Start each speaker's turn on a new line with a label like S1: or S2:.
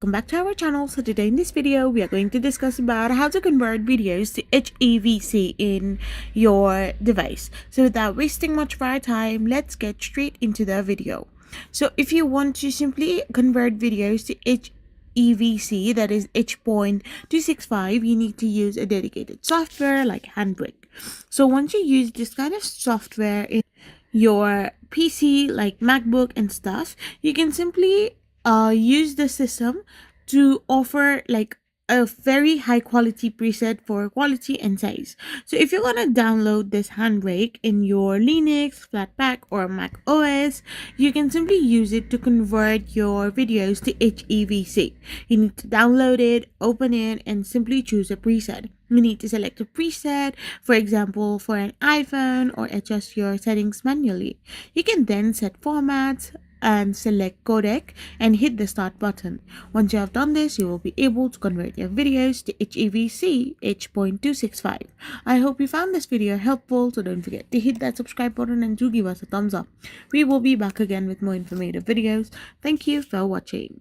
S1: welcome back to our channel. So today in this video we are going to discuss about how to convert videos to HEVC in your device. So without wasting much of our time, let's get straight into the video. So if you want to simply convert videos to HEVC, that is H.265, you need to use a dedicated software like Handbrake. So once you use this kind of software in your PC like MacBook and stuff, you can simply use the system to offer like a very high quality preset for quality and size. So if you're gonna download this Handbrake in your Linux, Flatpak or Mac OS, you can simply use it to convert your videos to HEVC. You need to download it, open it, and simply choose a preset. You need to select a preset, for example, for an iPhone, or adjust your settings manually. You can then set formats and select Codec and hit the start button. Once you have done this, you will be able to convert your videos to HEVC H.265. I hope you found this video helpful, so don't forget to hit that subscribe button and do give us a thumbs up. We will be back again with more informative videos. Thank you for watching.